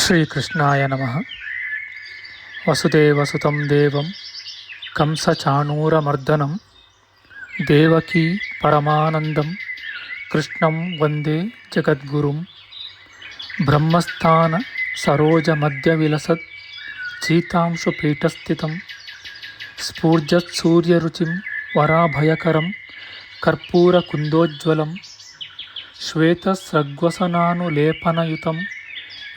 ಶ್ರೀಕೃಷ್ಣಾಯ ನಮಃ. ವಸುದೇವಸುತಂ ದೇವಂ ಕಂಸಚಾಣೂರಮರ್ದನಂ ದೇವಕೀ ಪರಮಾನಂದಂ ಕೃಷ್ಣಂ ವಂದೇ ಜಗದ್ಗುರುಂ. ಬ್ರಹ್ಮಸ್ಥಾನ ಸರೋಜಮಧ್ಯವಿಲಸತ್ ಚೀತಾಂಶುಪೀಠಸ್ಥಿತಂ ಸ್ಫೂರ್ಜತ್ಸೂರ್ಯರುಚಿಂ ವರಾಭಯಕರಂ ಕರ್ಪೂರಕುಂದೋಜ್ವಲಂ ಶ್ವೇತಸ್ರಗ್ವಸನಾನುಲೇಪನಯುತಂ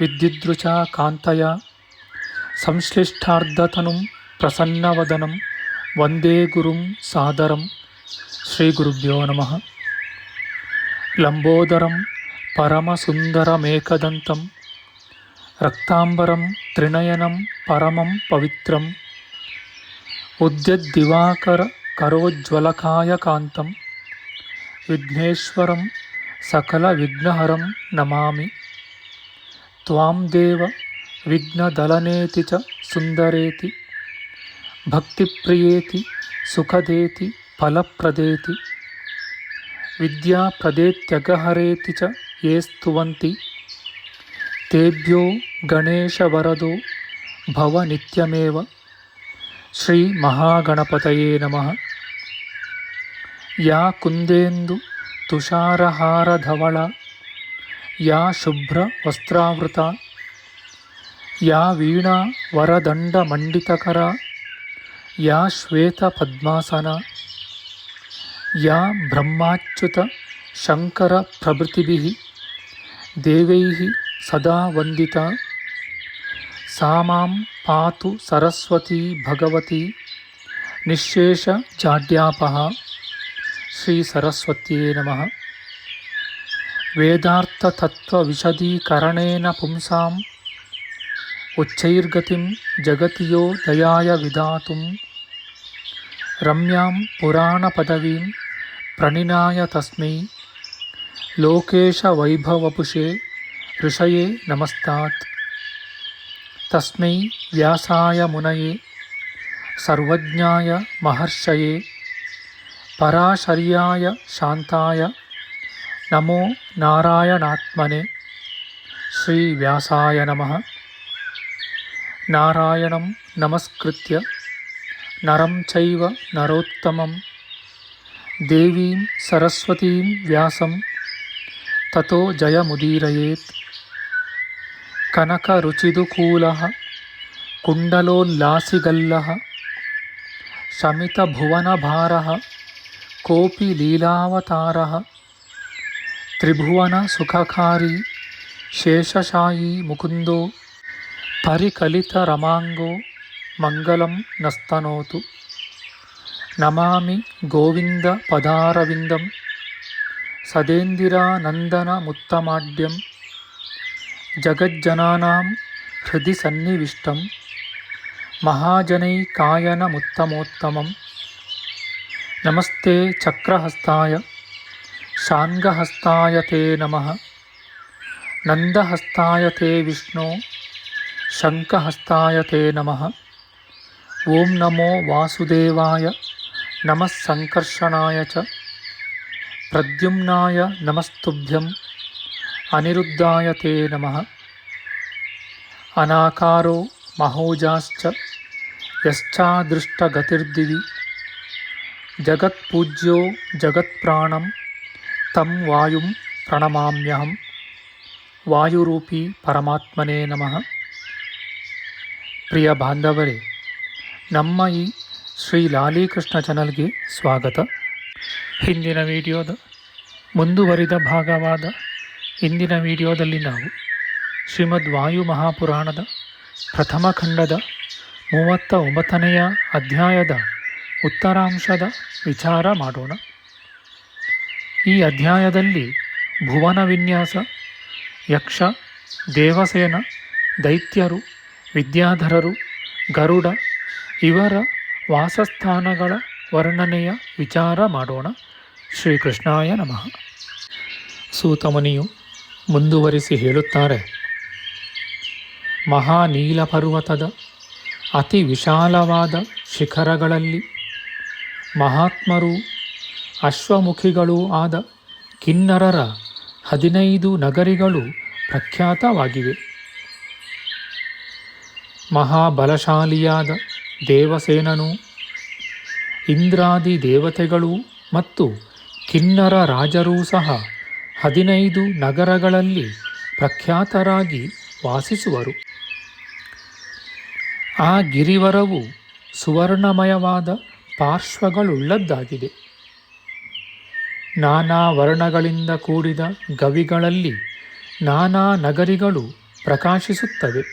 ವಿದ್ಯುದೃಚಾ ಕಾಂತಯ ಸಂಶ್ಲಿಷ್ಟಾರ್ಧತನುಂ ಪ್ರಸನ್ನವದನಂ ವಂದೇ ಗುರುಂ ಸಾದರಂ. ಶ್ರೀಗುರುಭ್ಯೋ ನಮಃ. ಲಂಬೋದರಂ ಪರಮಸುಂದರಮೇಕದಂತಂ ರಕ್ತಾಂಬರಂ ತ್ರಿನಯನಂ ಪರಮಂ ಪವಿತ್ರಂ ಉದ್ಯದ್ದಿವಾಕರ ಕರೋಜ್ವಲಕಾಯಕಾಂತಂ ವಿಘ್ನೇಶ್ವರಂ ಸಕಲವಿಘ್ನಹರಂ ನಮಾಮಿ. ತ್ವಾಂ ದೇವ ವಿಘ್ನದಲನೇತಿ ಚ ಸುಂದರೇತಿ ಭಕ್ತಿಪ್ರಿಯೇತಿ ಸುಖದೇತಿ ಫಲಪ್ರದೇತಿ ವಿದ್ಯಾಪ್ರದೇತ್ಯಗಹರೇತಿ ಚ ಯೇ ಸ್ತುವಂತಿ ತೇಭ್ಯೋ ಗಣೇಶವರದೋ ಭವ ನಿತ್ಯಮೇವ. ಶ್ರೀ ಮಹಾಗಣಪತಯೇ ನಮಃ. ಯಾ ಕುಂದೇಂದು ತುಷಾರಹಾರಧವಳ ಯಾ ಶುಭ್ರ ವಸ್ತ್ರಾವೃತ ಯಾ ವೀಣಾ ವರದಂಡಮಂಡಿತಕರ ಯಾ ಶ್ವೇತ ಪದ್ಮಾಸನ ಯಾ ಬ್ರಹ್ಮಾಚ್ಯುತ ಶಂಕರ ಪ್ರಭೃತಿಭಿಃ ದೇವೈಃ ಸದಾ ವಂದಿತಾ ಸಾ ಮಾಂ ಪಾತು ಸರಸ್ವತೀ ಭಗವತಿ ನಿಶ್ಶೇಷ ಜಾಡ್ಯಾಪಃ. ಶ್ರೀ ಸರಸ್ವತ್ಯೇ ನಮಃ. ವೇದಾರ್ಥತತ್ವವಿಶದೀಕರಣೇನ ಪುಂಸಾಂ ಉಚ್ಚೈರ್ಗತಿಂ ಜಗತಿಯೋ ದಯಾಯ ವಿಧಾತುಂ ರಮ್ಯಾಂ ಪುರಾಣಪದವೀಂ ಪ್ರಣಿನಾಯ ತಸ್ಮೈ ಲೋಕೇಶವೈಭವಪುಷೇ ಋಷಯೇ ನಮಸ್ತಾತ್. ತಸ್ಮೈ ವ್ಯಾಸಾಯ ಮುನಯೇ ಸರ್ವಜ್ಞಾಯ ಮಹರ್ಷಯೇ ಪರಾಶರ್ಯಾಯ ಶಾಂತಾಯ ನಮೋ ನಾರಾಯಣಾತ್ಮನೆ. ಶ್ರೀ ವ್ಯಾಸಾಯ ನಮಃ. ನಾರಾಯಣಂ ನಮಸ್ಕೃತ್ಯ ನರಂ ಚೈವ ನರೋತ್ತಮಂ ದೇವೀಂ ಸರಸ್ವತೀಂ ವ್ಯಾಸಂ ತತೋ ಜಯಮುದೀರಯೇತ್. ಕನಕರುಚಿದುಕೂಲಃ ಕುಂಡಲೋಲ್ಲಾಸಿಗಲ್ಲಃ ಶಮಿತಭುವನಭಾರಃ ಕೋಪಿ ಲೀಲಾವತಾರಃ ತ್ರಿಭುವನ ಸುಖಕಾರಿ ಶೇಷಶಾಯೀ ಮುಕುಂದೋ ಪರಿಕಲಿತರಮಾಂಗೋ ಮಂಗಲಂ ನಸ್ತನೋತು. ನಮಾಮಿ ಗೋವಿಂದ ಪದಾರವಿಂದಂ ಸದೇಂದಿರಾನಂದನಮುತ್ತಮಾಡ್ಯಂ ಜಗಜ್ಜನಾನಾಂ ಹೃದಯ ಸನ್ನಿವಿಷ್ಟಂ ಮಹಾಜನೈಕಾಯನಮುತ್ತಮೋತ್ತಮಂ. ನಮಸ್ತೆ ಚಕ್ರಹಸ್ತಾಯ ಶಾಂಗಹಸ್ತಾಯ ತೇ ನಮಃ. ನಂದಹಸ್ತಾಯ ತೇ ವಿಷ್ಣೋ ಶಂಖಹಸ್ತಾಯ ತೇ ನಮಃ. ಓಂ ನಮೋ ವಾಸುದೇವಾಯ ನಮಃ ಸಂಕರ್ಷಣಾಯ ಚ ಪ್ರದ್ಯುಮ್ನಾಯ ನಮಸ್ತುಭ್ಯಂ ಅನಿರುದ್ಧಾಯ ತೇ ನಮಃ. ಅನಾಕಾರೋ ಮಹೋಜಾಶ್ಚ ಯಶ್ಚಾದೃಷ್ಟಗತಿರ್ದಿವಿ ಜಗತ್ಪೂಜ್ಯೋ ಜಗತ್ಪ್ರಾಣಂ ತಂ ವಾಯುಂ ಪ್ರಣಮಾಮ್ಯಹಂ. ವಾಯುರೂಪಿ ಪರಮಾತ್ಮನೇ ನಮಃ. ಪ್ರಿಯ ಬಾಂಧವರೇ, ನಮ್ಮ ಈ ಶ್ರೀ ಲಾಲೀಕೃಷ್ಣ ಚಾನಲ್ಗೆ ಸ್ವಾಗತ. ಹಿಂದಿನ ವಿಡಿಯೋದ ಮುಂದುವರಿದ ಭಾಗವಾದ ಇಂದಿನ ವಿಡಿಯೋದಲ್ಲಿ ನಾವು ಶ್ರೀಮದ್ ವಾಯು ಮಹಾಪುರಾಣದ ಪ್ರಥಮ ಖಂಡದ 39ನೆಯ ಅಧ್ಯಾಯದ ಉತ್ತರಾಂಶದ ವಿಚಾರ ಮಾಡೋಣ. ಈ ಅಧ್ಯಾಯದಲ್ಲಿ ಭುವನ ವಿನ್ಯಾಸ, ಯಕ್ಷ, ದೇವಸೇನ, ದೈತ್ಯರು, ವಿದ್ಯಾಧರರು, ಗರುಡ ಇವರ ವಾಸಸ್ಥಾನಗಳ ವರ್ಣನೆಯ ವಿಚಾರ ಮಾಡೋಣ. ಶ್ರೀಕೃಷ್ಣಾಯ ನಮಃ. ಸೂತಮುನಿಯು ಮುಂದುವರಿಸಿ ಹೇಳುತ್ತಾರೆ, ಮಹಾನೀಲಪರ್ವತದ ಅತಿ ವಿಶಾಲವಾದ ಶಿಖರಗಳಲ್ಲಿ ಮಹಾತ್ಮರೂ ಅಶ್ವಮುಖಿಗಳೂ ಆದ ಕಿನ್ನರರ 15 ನಗರಿಗಳು ಪ್ರಖ್ಯಾತವಾಗಿವೆ. ಮಹಾಬಲಶಾಲಿಯಾದ ದೇವಸೇನನು ಇಂದ್ರಾದಿ ದೇವತೆಗಳು ಮತ್ತು ಕಿನ್ನರ ರಾಜರೂ ಸಹ 15 ನಗರಗಳಲ್ಲಿ ಪ್ರಖ್ಯಾತರಾಗಿ ವಾಸಿಸುವರು. ಆ ಗಿರಿವರವು ಸುವರ್ಣಮಯವಾದ ಪಾರ್ಶ್ವಗಳುಳ್ಳದ್ದಾಗಿದೆ. ನಾನಾ ವರ್ಣಗಳಿಂದ ಕೂಡಿದ ಗವಿಗಳಲ್ಲಿ ನಾನಾ ನಗರಿಗಳು ಪ್ರಕಾಶಿಸುತ್ತವೆ.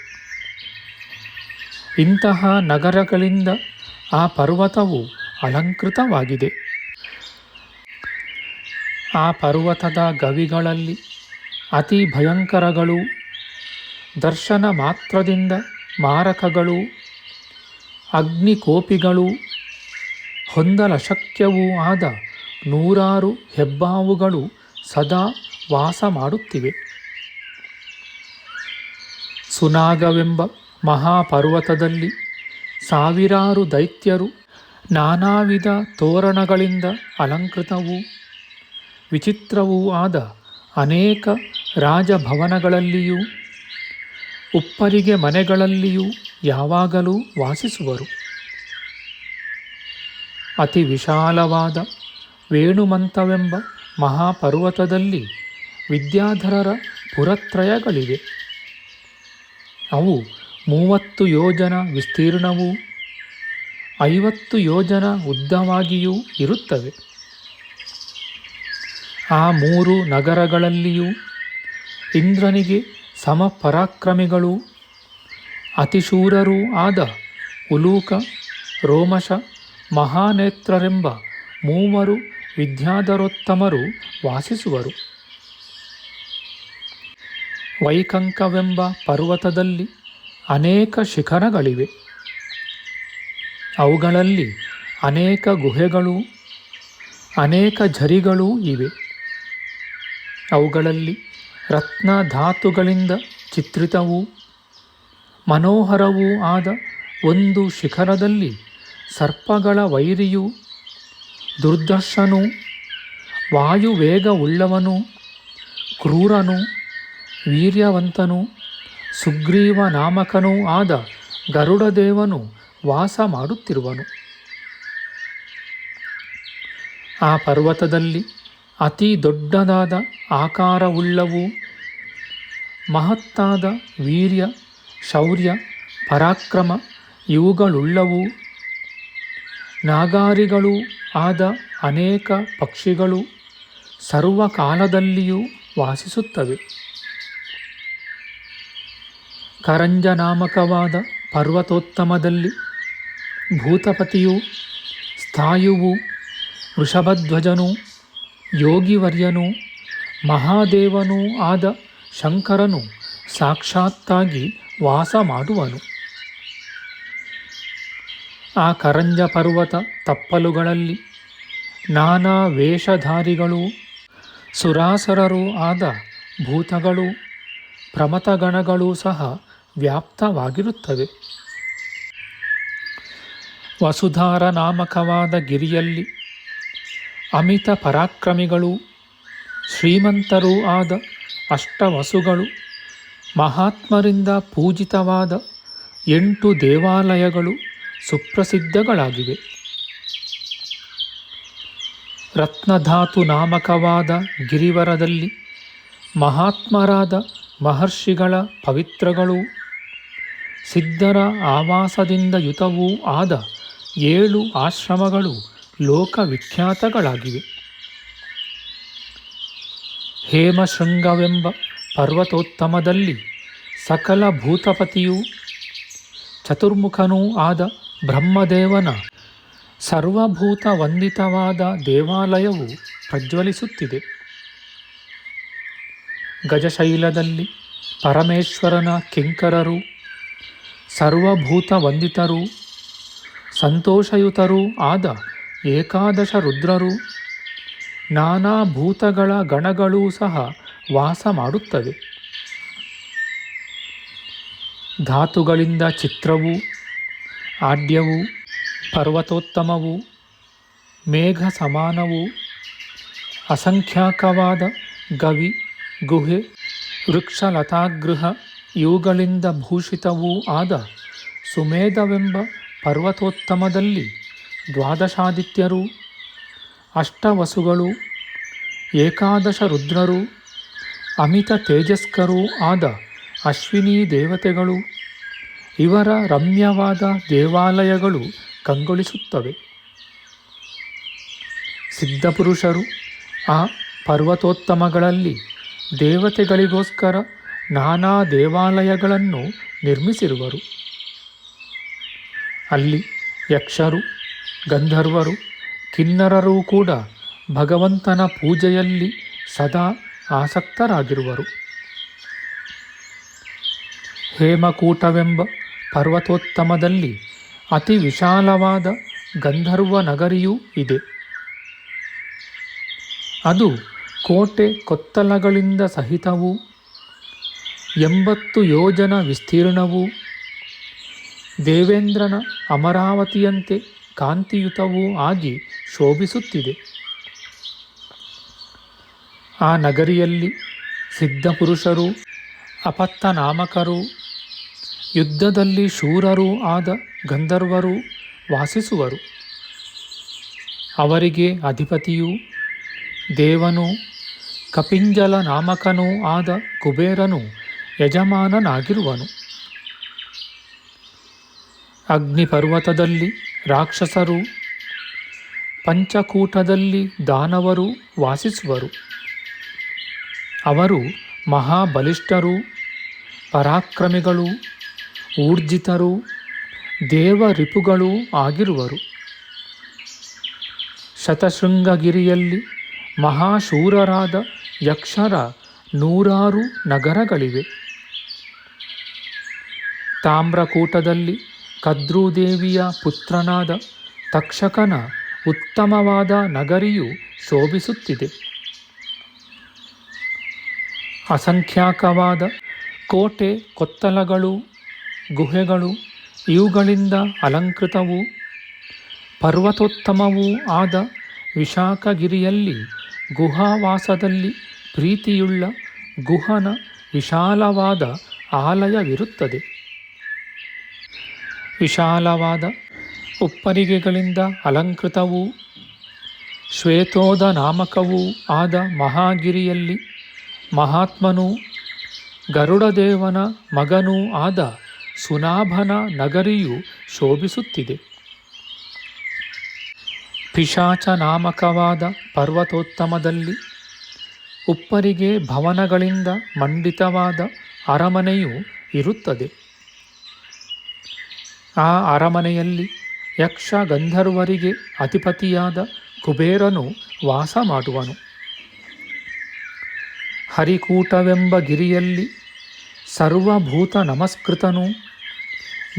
ಇಂತಹ ನಗರಗಳಿಂದ ಆ ಪರ್ವತವು ಅಲಂಕೃತವಾಗಿದೆ. ಆ ಪರ್ವತದ ಗವಿಗಳಲ್ಲಿ ಅತಿ ಭಯಂಕರಗಳು, ದರ್ಶನ ಮಾತ್ರದಿಂದ ಮಾರಕಗಳು, ಅಗ್ನಿಕೋಪಿಗಳು, ಹೊಂದಲಶಕ್ಯವೂ ಆದ 100 ಹೆಬ್ಬಾವುಗಳು ಸದಾ ವಾಸ ಮಾಡುತ್ತಿವೆ. ಸುನಾಗವೆಂಬ ಮಹಾಪರ್ವತದಲ್ಲಿ ಸಾವಿರಾರು ದೈತ್ಯರು ನಾನಾ ವಿಧ ತೋರಣಗಳಿಂದ ಅಲಂಕೃತವೂ ವಿಚಿತ್ರವೂ ಆದ ಅನೇಕ ರಾಜಭವನಗಳಲ್ಲಿಯೂ ಉಪ್ಪರಿಗೆ ಮನೆಗಳಲ್ಲಿಯೂ ಯಾವಾಗಲೂ ವಾಸಿಸುವರು. ಅತಿ ವಿಶಾಲವಾದ ವೇಣುಮಂತವೆಂಬ ಮಹಾಪರ್ವತದಲ್ಲಿ ವಿದ್ಯಾಧರರ ಪುರತ್ರಯಗಳಿವೆ. ಅವು 30 ಯೋಜನ ವಿಸ್ತೀರ್ಣವೂ 50 ಯೋಜನ ಉದ್ದವಾಗಿಯೂ ಇರುತ್ತವೆ. ಆ 3 ನಗರಗಳಲ್ಲಿಯೂ ಇಂದ್ರನಿಗೆ ಸಮಪರಾಕ್ರಮಿಗಳೂ ಅತಿಶೂರರೂ ಆದ ಉಲೂಕ, ರೋಮಶ, ಮಹಾನೇತ್ರರೆಂಬ 3 ವಿದ್ಯಾಧರೋತ್ತಮರು ವಾಸಿಸುವರು. ವೈಕಂಕವೆಂಬ ಪರ್ವತದಲ್ಲಿ ಅನೇಕ ಶಿಖರಗಳಿವೆ. ಅವುಗಳಲ್ಲಿ ಅನೇಕ ಗುಹೆಗಳೂ ಅನೇಕ ಝರಿಗಳೂ ಇವೆ. ಅವುಗಳಲ್ಲಿ ರತ್ನ ಧಾತುಗಳಿಂದ ಚಿತ್ರಿತವೂ ಮನೋಹರವೂ ಆದ ಒಂದು ಶಿಖರದಲ್ಲಿ ಸರ್ಪಗಳ ವೈರಿಯೂ ದುರ್ದರ್ಶನೂ ವಾಯುವೇಗವುಳ್ಳವನೂ ಕ್ರೂರನೂ ವೀರ್ಯವಂತನೂ ಸುಗ್ರೀವ ನಾಮಕನೂ ಆದ ಗರುಡದೇವನು ವಾಸ ಮಾಡುತ್ತಿರುವನು. ಆ ಪರ್ವತದಲ್ಲಿ ಅತಿ ದೊಡ್ಡದಾದ ಆಕಾರವುಳ್ಳವೂ ಮಹತ್ತಾದ ವೀರ್ಯ, ಶೌರ್ಯ, ಪರಾಕ್ರಮ ಇವುಗಳುಳ್ಳವೂ ನಾಗಾರಿಗಳೂ ಆದ ಅನೇಕ ಪಕ್ಷಿಗಳು ಸರ್ವಕಾಲದಲ್ಲಿಯೂ ವಾಸಿಸುತ್ತವೆ. ಕರಂಜ ನಾಮಕವಾದ ಪರ್ವತೋತ್ತಮದಲ್ಲಿ ಭೂತಪತಿಯೂ ಸ್ಥಾಯುವೂ ವೃಷಭಧ್ವಜನೂ ಯೋಗಿವರ್ಯನೂ ಮಹಾದೇವನೂ ಆದ ಶಂಕರನು ಸಾಕ್ಷಾತ್ತಾಗಿ ವಾಸ ಮಾಡುವನು. ಆ ಕರಂಜ ಪರ್ವತ ತಪ್ಪಲುಗಳಲ್ಲಿ ನಾನಾ ವೇಷಧಾರಿಗಳೂ ಸುರಾಸರರೂ ಆದ ಭೂತಗಳೂ ಪ್ರಮಥಗಣಗಳೂ ಸಹ ವ್ಯಾಪ್ತವಾಗಿರುತ್ತವೆ. ವಸುಧಾರ ನಾಮಕವಾದ ಗಿರಿಯಲ್ಲಿ ಅಮಿತ ಪರಾಕ್ರಮಿಗಳೂ ಶ್ರೀಮಂತರೂ ಆದ ಅಷ್ಟವಸುಗಳು, ಮಹಾತ್ಮರಿಂದ ಪೂಜಿತವಾದ 8 ದೇವಾಲಯಗಳು ಸುಪ್ರಸಿದ್ಧಗಳಾಗಿವೆ. ರತ್ನಧಾತು ನಾಮಕವಾದ ಗಿರಿವರದಲ್ಲಿ ಮಹಾತ್ಮರಾದ ಮಹರ್ಷಿಗಳ ಪವಿತ್ರಗಳೂ ಸಿದ್ಧರ ಆವಾಸದಿಂದ ಯುತವೂ ಆದ 7 ಆಶ್ರಮಗಳು ಲೋಕವಿಖ್ಯಾತಗಳಾಗಿವೆ. ಹೇಮಶೃಂಗವೆಂಬ ಪರ್ವತೋತ್ತಮದಲ್ಲಿ ಸಕಲ ಭೂತಪತಿಯೂ ಚತುರ್ಮುಖನೂ ಆದ ಬ್ರಹ್ಮದೇವನ ಸರ್ವಭೂತ ವಂದಿತವಾದ ದೇವಾಲಯವು ಪ್ರಜ್ವಲಿಸುತ್ತಿದೆ. ಗಜಶೈಲದಲ್ಲಿ ಪರಮೇಶ್ವರನ ಕಿಂಕರರು ಸರ್ವಭೂತ ವಂದಿತರೂ ಸಂತೋಷಯುತರೂ ಆದ 11 ರುದ್ರರು ನಾನಾ ಭೂತಗಳ ಗಣಗಳೂ ಸಹ ವಾಸ ಮಾಡುತ್ತವೆ. ಧಾತುಗಳಿಂದ ಚಿತ್ರವೂ ಆಡ್ಯವೂ ಪರ್ವತೋತ್ತಮವೂ ಮೇಘ ಸಮಾನವೂ ಅಸಂಖ್ಯಾಕವಾದ ಗವಿ, ಗುಹೆ, ವೃಕ್ಷಲತಾಗೃಹ ಇವುಗಳಿಂದ ಭೂಷಿತವೂ ಆದ ಸುಮೇಧವೆಂಬ ಪರ್ವತೋತ್ತಮದಲ್ಲಿ ದ್ವಾದಶಾದಿತ್ಯರು, ಅಷ್ಟವಸುಗಳು, ಏಕಾದಶ ರುದ್ರರು, ಅಮಿತ ತೇಜಸ್ಕರೂ ಆದ ಅಶ್ವಿನಿ ದೇವತೆಗಳು, ಇವರ ರಮ್ಯವಾದ ದೇವಾಲಯಗಳು ಕಂಗೊಳಿಸುತ್ತವೆ. ಸಿದ್ಧಪುರುಷರು ಆ ಪರ್ವತೋತ್ತಮಗಳಲ್ಲಿ ದೇವತೆಗಳಿಗೋಸ್ಕರ ನಾನಾ ದೇವಾಲಯಗಳನ್ನು ನಿರ್ಮಿಸಿರುವರು. ಅಲ್ಲಿ ಯಕ್ಷರು, ಗಂಧರ್ವರು, ಕಿನ್ನರರೂ ಕೂಡ ಭಗವಂತನ ಪೂಜೆಯಲ್ಲಿ ಸದಾ ಆಸಕ್ತರಾಗಿರುವರು. ಹೇಮಕೂಟವೆಂಬ ಪರ್ವತೋತ್ತಮದಲ್ಲಿ ಅತಿ ವಿಶಾಲವಾದ ಗಂಧರ್ವ ನಗರಿಯೂ ಇದೆ. ಅದು ಕೋಟೆ ಕೊತ್ತಲಗಳಿಂದ ಸಹಿತವೂ 80 ಯೋಜನ ವಿಸ್ತೀರ್ಣವೂ ದೇವೇಂದ್ರನ ಅಮರಾವತಿಯಂತೆ ಕಾಂತಿಯುತವೂ ಆಗಿ ಶೋಭಿಸುತ್ತಿದೆ. ಆ ನಗರಿಯಲ್ಲಿ ಸಿದ್ಧಪುರುಷರು, ಅಪತ್ತನಾಮಕರು, ಯುದ್ಧದಲ್ಲಿ ಶೂರರೂ ಆದ ಗಂಧರ್ವರು ವಾಸಿಸುವರು. ಅವರಿಗೆ ಅಧಿಪತಿಯೂ ದೇವನೂ ಕಪಿಂಜಲ ನಾಮಕನೂ ಆದ ಕುಬೇರನು ಯಜಮಾನನಾಗಿರುವನು. ಅಗ್ನಿಪರ್ವತದಲ್ಲಿ ರಾಕ್ಷಸರು, ಪಂಚಕೂಟದಲ್ಲಿ ದಾನವರು ವಾಸಿಸುವರು. ಅವರು ಮಹಾಬಲಿಷ್ಠರೂ ಪರಾಕ್ರಮಿಗಳೂ ಊರ್ಜಿತರೂ ದೇವರಿಪುಗಳೂ ಆಗಿರುವರು. ಶತಶೃಂಗಗಿರಿಯಲ್ಲಿ ಮಹಾಶೂರರಾದ ಯಕ್ಷರ 100 ನಗರಗಳಿವೆ. ತಾಮ್ರಕೂಟದಲ್ಲಿ ಕದ್ರೂದೇವಿಯ ಪುತ್ರನಾದ ತಕ್ಷಕನ ಉತ್ತಮವಾದ ನಗರಿಯು ಶೋಭಿಸುತ್ತಿದೆ. ಅಸಂಖ್ಯಾಕವಾದ ಕೋಟೆ ಕೊತ್ತಲಗಳು, ಗುಹೆಗಳು ಇವುಗಳಿಂದ ಅಲಂಕೃತವೂ ಪರ್ವತೋತ್ತಮವೂ ಆದ ವಿಶಾಖಗಿರಿಯಲ್ಲಿ ಗುಹಾವಾಸದಲ್ಲಿ ಪ್ರೀತಿಯುಳ್ಳ ಗುಹನ ವಿಶಾಲವಾದ ಆಲಯವಿರುತ್ತದೆ. ವಿಶಾಲವಾದ ಉಪ್ಪರಿಗೆಗಳಿಂದ ಅಲಂಕೃತವೂ ಶ್ವೇತೋದ ನಾಮಕವೂ ಆದ ಮಹಾಗಿರಿಯಲ್ಲಿ ಮಹಾತ್ಮನೂ ಗರುಡದೇವನ ಮಗನೂ ಆದ ಸುನಾಭನ ನಗರಿಯು ಶೋಭಿಸುತ್ತಿದೆ. ಪಿಶಾಚ ನಾಮಕವಾದ ಪರ್ವತೋತ್ತಮದಲ್ಲಿ ಉಪ್ಪರಿಗೆ ಭವನಗಳಿಂದ ಮಂಡಿತವಾದ ಅರಮನೆಯು ಇರುತ್ತದೆ. ಆ ಅರಮನೆಯಲ್ಲಿ ಯಕ್ಷ ಗಂಧರ್ವರಿಗೆ ಅಧಿಪತಿಯಾದ ಕುಬೇರನು ವಾಸ ಮಾಡುವನು. ಹರಿಕೂಟವೆಂಬ ಗಿರಿಯಲ್ಲಿ ಸರ್ವಭೂತ ನಮಸ್ಕೃತನೂ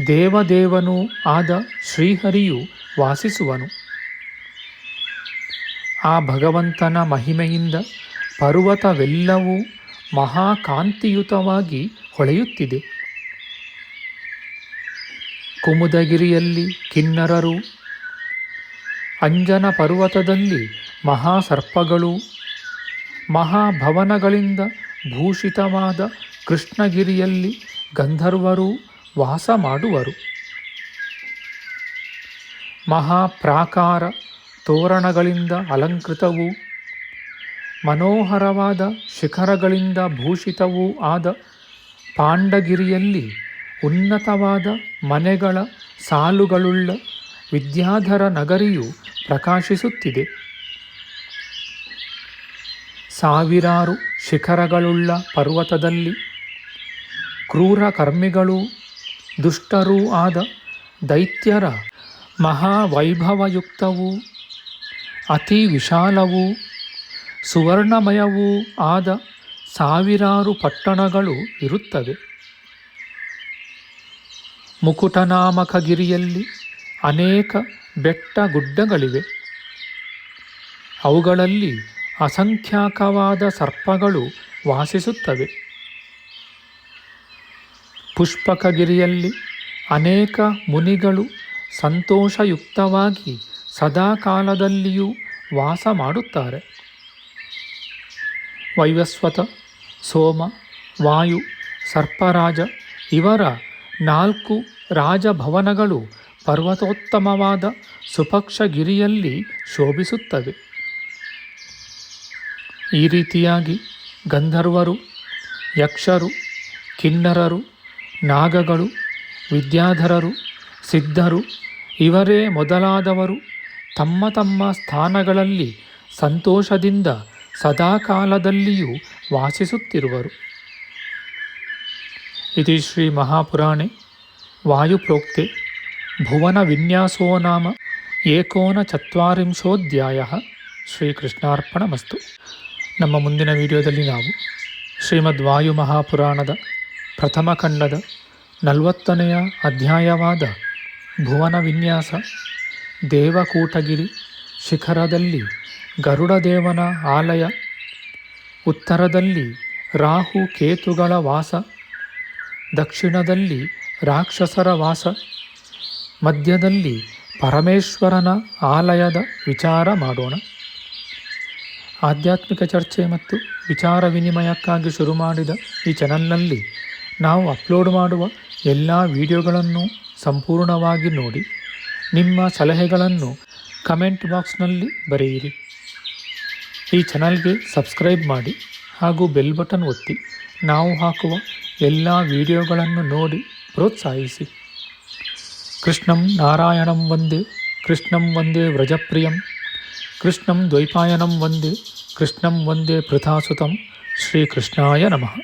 ದೇವದೇವನೂ ಆದ ಶ್ರೀಹರಿಯು ವಾಸಿಸುವನು. ಆ ಭಗವಂತನ ಮಹಿಮೆಯಿಂದ ಪರ್ವತವೆಲ್ಲವೂ ಮಹಾಕಾಂತಿಯುತವಾಗಿ ಹೊಳೆಯುತ್ತಿದೆ. ಕುಮುದಗಿರಿಯಲ್ಲಿ ಕಿನ್ನರರು, ಅಂಜನ ಪರ್ವತದಲ್ಲಿ ಮಹಾಸರ್ಪಗಳು, ಮಹಾಭವನಗಳಿಂದ ಭೂಷಿತವಾದ ಕೃಷ್ಣಗಿರಿಯಲ್ಲಿ ಗಂಧರ್ವರು ವಾಸ ಮಾಡುವರು. ಮಹಾಪ್ರಾಕಾರ ತೋರಣಗಳಿಂದ ಅಲಂಕೃತವೂ ಮನೋಹರವಾದ ಶಿಖರಗಳಿಂದ ಭೂಷಿತವೂ ಆದ ಪಾಂಡಗಿರಿಯಲ್ಲಿ ಉನ್ನತವಾದ ಮನೆಗಳ ಸಾಲುಗಳುಳ್ಳ ವಿದ್ಯಾಧರ ನಗರಿಯು ಪ್ರಕಾಶಿಸುತ್ತಿದೆ. ಸಾವಿರಾರು ಶಿಖರಗಳುಳ್ಳ ಪರ್ವತದಲ್ಲಿ ಕ್ರೂರ ಕರ್ಮಿಗಳೂ ದುಷ್ಟರೂ ಆದ ದೈತ್ಯರ ಮಹಾವೈಭವಯುಕ್ತವೂ ಅತಿ ವಿಶಾಲವೂ ಸುವರ್ಣಮಯವೂ ಆದ ಸಾವಿರಾರು ಪಟ್ಟಣಗಳು ಇರುತ್ತವೆ. ಮುಕುಟನಾಮಕ ಗಿರಿಯಲ್ಲಿ ಅನೇಕ ಬೆಟ್ಟ ಗುಡ್ಡಗಳಿವೆ. ಅವುಗಳಲ್ಲಿ ಅಸಂಖ್ಯಾಕವಾದ ಸರ್ಪಗಳು ವಾಸಿಸುತ್ತವೆ. ಪುಷ್ಪಕಗಿರಿಯಲ್ಲಿ ಅನೇಕ ಮುನಿಗಳು ಸಂತೋಷಯುಕ್ತವಾಗಿ ಸದಾಕಾಲದಲ್ಲಿಯೂ ವಾಸ ಮಾಡುತ್ತಾರೆ. ವೈವಸ್ವತ, ಸೋಮ, ವಾಯು, ಸರ್ಪರಾಜ ಇವರ 4 ರಾಜಭವನಗಳು ಪರ್ವತೋತ್ತಮವಾದ ಸುಪಕ್ಷಗಿರಿಯಲ್ಲಿ ಶೋಭಿಸುತ್ತವೆ. ಈ ರೀತಿಯಾಗಿ ಗಂಧರ್ವರು, ಯಕ್ಷರು, ಕಿನ್ನರರು, ನಾಗಗಳು, ವಿದ್ಯಾಧರರು, ಸಿದ್ಧರು ಇವರೇ ಮೊದಲಾದವರು ತಮ್ಮ ತಮ್ಮ ಸ್ಥಾನಗಳಲ್ಲಿ ಸಂತೋಷದಿಂದ ಸದಾಕಾಲದಲ್ಲಿಯೂ ವಾಸಿಸುತ್ತಿರುವರು. ಇತಿ ಶ್ರೀ ಮಹಾಪುರಾಣೆ ವಾಯುಪ್ರೋಕ್ತೆ ಭುವನ ವಿನ್ಯಾಸೋ ನಾಮ ಏಕೋನಚತ್ವಾರಿಂಶೋಧ್ಯಾಯಃ. ಶ್ರೀಕೃಷ್ಣಾರ್ಪಣಮಸ್ತು. ನಮ್ಮ ಮುಂದಿನ ವಿಡಿಯೋದಲ್ಲಿ ನಾವು ಶ್ರೀಮದ್ ವಾಯು ಮಹಾಪುರಾಣದ ಪ್ರಥಮ ಖಂಡದ 40ನೆಯ ಅಧ್ಯಾಯವಾದ ಭುವನ ವಿನ್ಯಾಸ, ದೇವಕೂಟಗಿರಿ ಶಿಖರದಲ್ಲಿ ಗರುಡದೇವನ ಆಲಯ, ಉತ್ತರದಲ್ಲಿ ರಾಹು ಕೇತುಗಳ ವಾಸ, ದಕ್ಷಿಣದಲ್ಲಿ ರಾಕ್ಷಸರ ವಾಸ, ಮಧ್ಯದಲ್ಲಿ ಪರಮೇಶ್ವರನ ಆಲಯದ ವಿಚಾರ ಮಾಡೋಣ. ಆಧ್ಯಾತ್ಮಿಕ ಚರ್ಚೆ ಮತ್ತು ವಿಚಾರ ವಿನಿಮಯಕ್ಕಾಗಿ ಶುರು ಮಾಡಿದ ಈ ಚಾನಲ್ನಲ್ಲಿ ನಾವು ಅಪ್ಲೋಡ್ ಮಾಡುವ ಎಲ್ಲ ವಿಡಿಯೋಗಳನ್ನು ಸಂಪೂರ್ಣವಾಗಿ ನೋಡಿ ನಿಮ್ಮ ಸಲಹೆಗಳನ್ನು ಕಮೆಂಟ್ ಬಾಕ್ಸ್ನಲ್ಲಿ ಬರೆಯಿರಿ. ಈ ಚಾನಲ್ಗೆ ಸಬ್ಸ್ಕ್ರೈಬ್ ಮಾಡಿ ಹಾಗೂ ಬೆಲ್ ಬಟನ್ ಒತ್ತಿ ನಾವು ಹಾಕುವ ಎಲ್ಲ ವಿಡಿಯೋಗಳನ್ನು ನೋಡಿ ಪ್ರೋತ್ಸಾಹಿಸಿ. ಕೃಷ್ಣಂ ನಾರಾಯಣಂ ವಂದೇ, ಕೃಷ್ಣಂ ವಂದೇ ವ್ರಜಪ್ರಿಯಂ, ಕೃಷ್ಣಂ ದ್ವೈಪಾಯನಂ ವಂದೇ, ಕೃಷ್ಣಂ ವಂದೇ ಪೃಥಾಸುತಂ. ಶ್ರೀಕೃಷ್ಣಾಯ ನಮಃ.